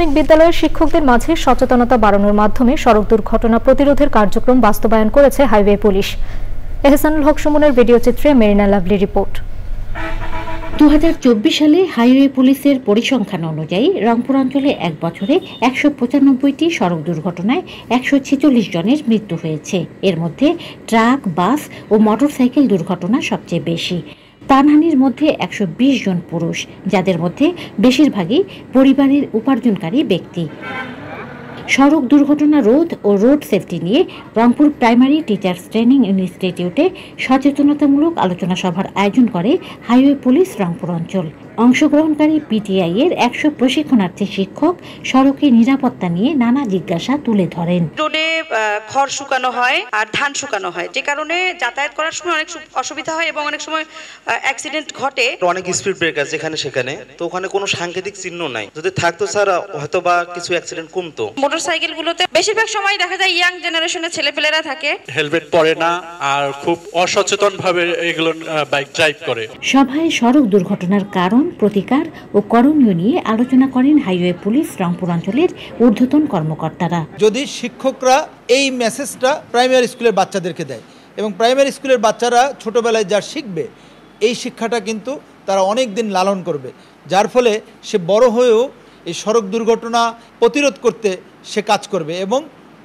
প্রাথমিক বিদ্যালয়ের শিক্ষকদের মাঝে সচেতনতা বাড়ানোর মাধ্যমে সড়ক দুর্ঘটনা প্রতিরোধের কার্যক্রম বাস্তবায়ন করেছে হাইওয়ে পুলিশ। এহসানুল হক সুমনের ভিডিও চিত্রে মেরিনা লাভলি রিপোর্ট। 2024 সালে হাইওয়ে পুলিশের পরিসংখ্যান অনুযায়ী রংপুর অঞ্চলে এক বছরে 195টি সড়ক দুর্ঘটনায় 146 জনের মৃত্যু হয়েছে। এর মধ্যে ট্রাক, বাস ও মোটরসাইকেল দুর্ঘটনা সবচেয়ে বেশি। প্রাণহানির মধ্যে 120 জন পুরুষ, যাদের মধ্যে বেশিরভাগই পরিবারের উপার্জনকারী ব্যক্তি। সড়ক দুর্ঘটনা রোধ ও রোড সেফটি নিয়ে রংপুর প্রাইমারি টিচার্স ট্রেনিং ইনস্টিটিউটে সচেতনতামূলক আলোচনা সভার আয়োজন করে হাইওয়ে পুলিশ রংপুর অঞ্চল। অংশগ্রহণকারী পিটিআই এর 100 প্রশিক্ষণার্থী শিক্ষক সড়কে নিরাপত্তা নিয়ে নানা জিজ্ঞাসা তুলে ধরেন। রোডে খড় শুকানো হয় আর ধান শুকানো হয়, যে কারণে যাতায়াত করার সময় অনেক অসুবিধা হয় এবং অনেক সময় অ্যাক্সিডেন্ট ঘটে। অনেক স্পিড ব্রেকার যেখানে সেখানে, তো ওখানে কোনো সাংকেতিক চিহ্ন নাই। যদি থাকতো স্যার হয়তো বা কিছু অ্যাক্সিডেন্ট কমতো। মোটরসাইকেলগুলোতে বেশিরভাগ সময় দেখা যায় ইয়াং জেনারেশনের ছেলেপেলেরা থাকে, হেলমেট পরে না আর খুব অসচেতন ভাবে এগুলো বাইক ড্রাইভ করে। সভায় সড়ক দুর্ঘটনার কারণ, প্রতিকার ও করণীয় নিয়ে আলোচনা করেন হাইওয়ে পুলিশ রংপুর অঞ্চলের ঊর্ধ্বতন কর্মকর্তারা। যদি শিক্ষকরা এই মেসেজটা প্রাইমারি স্কুলের বাচ্চাদেরকে দেয় এবং প্রাইমারি স্কুলের বাচ্চারা ছোটবেলায় যা শিখবে, এই শিক্ষাটা কিন্তু তারা অনেক দিন লালন করবে, যার ফলে সে বড় হয়েও এই সড়ক দুর্ঘটনা প্রতিরোধ করতে সে কাজ করবে এবং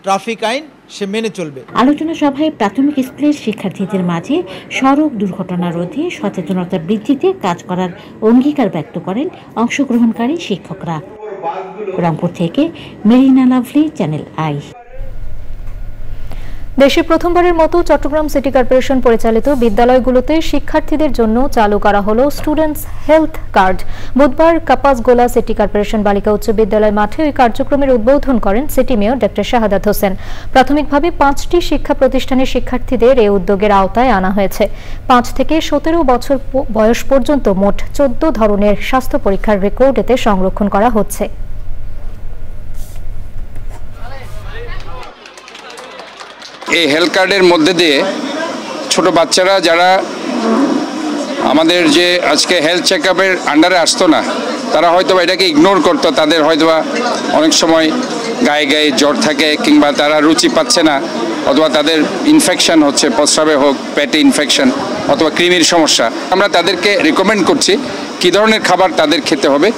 ট্রাফিক আইন সে মেনে চলবে। আলোচনা সভায় প্রাথমিক স্কুলের শিক্ষার্থীদের মাঝে সড়ক দুর্ঘটনা রোধে সচেতনতা বৃদ্ধিতে কাজ করার অঙ্গীকার ব্যক্ত করেন অংশগ্রহণকারী শিক্ষকরা। রংপুর থেকে মেরিনা লাভলি, চ্যানেল আই। দেশে প্রথমবারের মতো চট্টগ্রাম সিটি কর্পোরেশন পরিচালিত বিদ্যালয়গুলোতে শিক্ষার্থীদের জন্য চালু করা হলো স্টুডেন্টস হেলথ কার্ড। বুধবার কাপাসগোলা সিটি কর্পোরেশন বালিকা উচ্চ বিদ্যালয় মাঠে ওই কার্যক্রমের উদ্বোধন করেন city mayor doctor Shahadat Hossain. প্রাথমিকভাবে 5টি শিক্ষা প্রতিষ্ঠানের শিক্ষার্থীদের এই উদ্যোগের আওতায় আনা হয়েছে। 5 থেকে 17 বছর বয়স পর্যন্ত মোট 14 ধরনের স্বাস্থ্য পরীক্ষার রেকর্ড এতে সংরক্ষণ করা হচ্ছে। এই হেলথ কার্ডের মধ্যে দিয়ে ছোট বাচ্চারা যারা আমাদের যে আজকে হেলথ চেক আপের আন্ডারে আসতো না, তারা হয়তো এটাকে ইগনোর করতো। তাদের হয়তো অনেক সময় গায়ে গায়ে জ্বর থাকে, কিংবা তারা রুচি পাচ্ছে না, অথবা তাদের ইনফেকশন হচ্ছে, প্রস্রাবে হোক, পেটে ইনফেকশন অথবা কৃমির সমস্যা। আমরা তাদেরকে রিকমেন্ড করছি কী ধরনের খাবার তাদের খেতে হবে।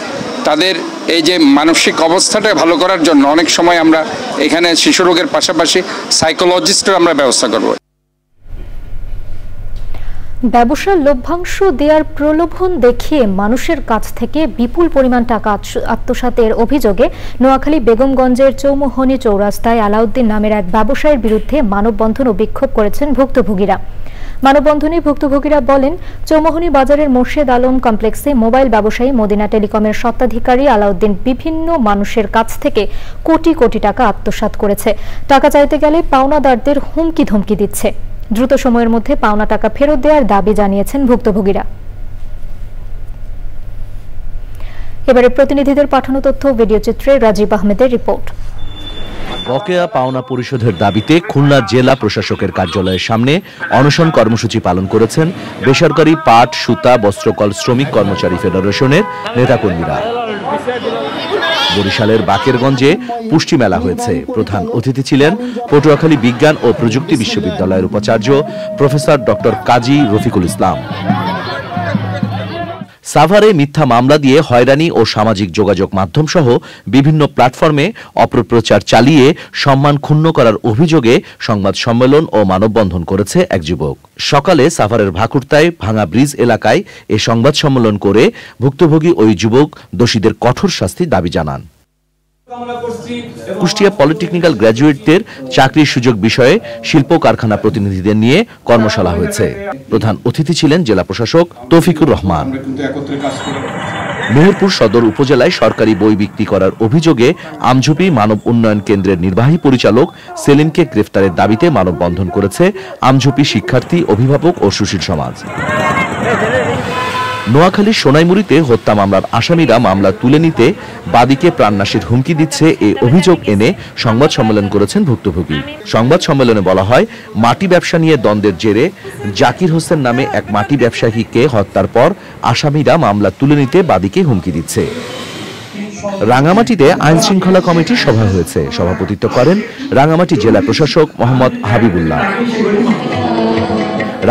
তাদের এই যে মানসিক অবস্থাটা ভালো করার জন্য অনেক সময় আমরা এখানে শিশু রোগের পাশাপাশি সাইকোলজিস্টের আমরা ব্যবস্থা করব। ব্যবসার লভ্যাংশ দেওয়ার প্রলোভন দেখিয়ে মানুষের কাছ থেকে বিপুল পরিমাণ টাকা আত্মসাতের অভিযোগে নোয়াখালী বেগমগঞ্জের চৌমোহনী চৌরাস্তায় আলাউদ্দিন নামের এক ব্যবসায়ীর বিরুদ্ধে মানববন্ধন ও বিক্ষোভ করেছেন ভুক্তভোগীরা। মানববন্ধনে ভুক্তভোগীরা বলেন, চৌমোহনী বাজারের মোর্শেদ আলম কমপ্লেক্সে মোবাইল ব্যবসায়ী মদিনা টেলিকমের স্বত্বাধিকারী আলাউদ্দিন বিভিন্ন মানুষের কাছ থেকে কোটি কোটি টাকা আত্মসাৎ করেছে। টাকা চাইতে গেলে পাওনাদারদের হুমকি ধমকি দিচ্ছে। দ্রুত সময়ের মধ্যে পাওনা টাকা ফেরত দেওয়ার দাবি জানিয়েছেন ভুক্তভোগীরা। এবারে প্রতিনিধিদের পাঠানো তথ্য ভিডিও চিত্রে রাজীব আহমেদের রিপোর্ট। বকেয়া পাওনা পরিশোধের দাবিতে খুলনা জেলা প্রশাসকের কার্যালয়ের সামনে অনশন কর্মসূচি পালন করেছেন বেসরকারি পাট, সুতা, বস্ত্রকল শ্রমিক কর্মচারী ফেডারেশনের নেতাকর্মীরা। বরিশালের বাকেরগঞ্জে পুষ্টি মেলা হয়েছে। প্রধান অতিথি ছিলেন পটুয়াখালী বিজ্ঞান ও প্রযুক্তি বিশ্ববিদ্যালয়ের উপাচার্য প্রফেসর ডক্টর কাজী রফিকুল ইসলাম। সাভারে মিথ্যা মামলা দিয়ে হয়রানি ও সামাজিক যোগাযোগ মাধ্যম সহ বিভিন্ন প্ল্যাটফর্মে অপপ্রচার চালিয়ে সম্মান ক্ষুণ্ণ করার অভিযোগে সংবাদ সম্মেলন ও মানববন্ধন করেছে এক যুবক। সকালে সাভারের ভাকুরতায় ভাঙা ব্রিজ এলাকায় এ সংবাদ সম্মেলন করে ভুক্তভোগী ওই যুবক দোষীদের কঠোর শাস্তির দাবি জানান। কুষ্টিয়া পলিটেকনিক্যাল গ্র্যাজুয়েটদের চাকরির সুযোগ বিষয়ে শিল্প কারখানা প্রতিনিধিদের নিয়ে কর্মশালা হয়েছে। প্রধান অতিথি ছিলেন জেলা প্রশাসক তৌফিকুর রহমান। মেহেরপুর সদর উপজেলায় সরকারি বই বিক্রি করার অভিযোগে আমঝুপি মানব উন্নয়ন কেন্দ্রের নির্বাহী পরিচালক সেলিমকে গ্রেফতারের দাবিতে মানববন্ধন করেছে আমঝুপি শিক্ষার্থী, অভিভাবক ও সুশীল সমাজ। নোয়াখালীর সোনাইমুড়িতে হত্যা মামলার আসামিরা মামলা তুলে নিতে বাদীকে প্রাণনাশের হুমকি দিচ্ছে এ অভিযোগ এনে সংবাদ সম্মেলন করেছেন ভুক্তভোগী। সংবাদ সম্মেলনে বলা হয়, মাটি ব্যবসা নিয়ে দ্বন্দ্বের জেরে জাকির হোসেন নামে এক মাটি ব্যবসায়ীকে হত্যার পর আসামিরা মামলা তুলে নিতে বাদীকে হুমকি দিচ্ছে। রাঙ্গামাটিতে আইন শৃঙ্খলা কমিটির সভা হয়েছে। সভাপতিত্ব করেন রাঙ্গামাটি জেলা প্রশাসক মোহাম্মদ হাবিবুল্লাহ।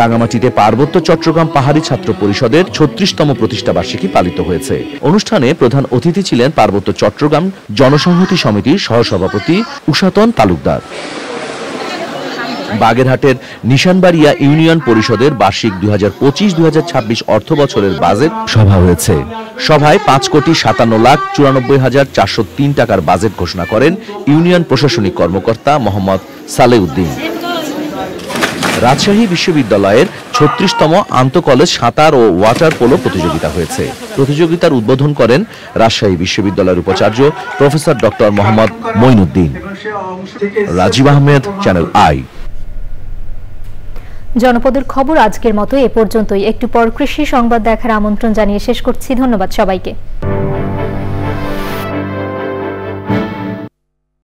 রাঙ্গামাটিতে পার্বত্য চট্টগ্রাম পাহাড়ি ছাত্র পরিষদের ৩৬তম প্রতিষ্ঠাবার্ষিকী পালিত হয়েছে। অনুষ্ঠানে প্রধান অতিথি ছিলেন পার্বত্য চট্টগ্রাম জনসংহতি সমিতির সহসভাপতি উষাতন তালুকদার। বাগেরহাটের নিশানবাড়িয়া ইউনিয়ন পরিষদের বার্ষিক ২০২৫-২০২৬ অর্থ বছরের বাজেট সভা হয়েছে। সভায় ৫,৫৪,৯৪,৪০৩ টাকার বাজেট ঘোষণা করেন ইউনিয়ন প্রশাসনিক কর্মকর্তা মোহাম্মদ সালেউদ্দিন। রাজশাহী বিশ্ববিদ্যালয়ের ৩৬তম আন্তঃকলেজ সাঁতার ও ওয়াটার পোলো প্রতিযোগিতা হয়েছে। প্রতিযোগিতার উদ্বোধন করেন রাজশাহী বিশ্ববিদ্যালয়ের উপাচার্য professor doctor Mohammad Moinuddin. Rajib Ahmed, channel I. জনপদের খবর আজকের মতো এ পর্যন্তই। একটু পর কৃষি সংবাদ দেখার আমন্ত্রণ জানিয়ে শেষ করছি। ধন্যবাদ সবাইকে।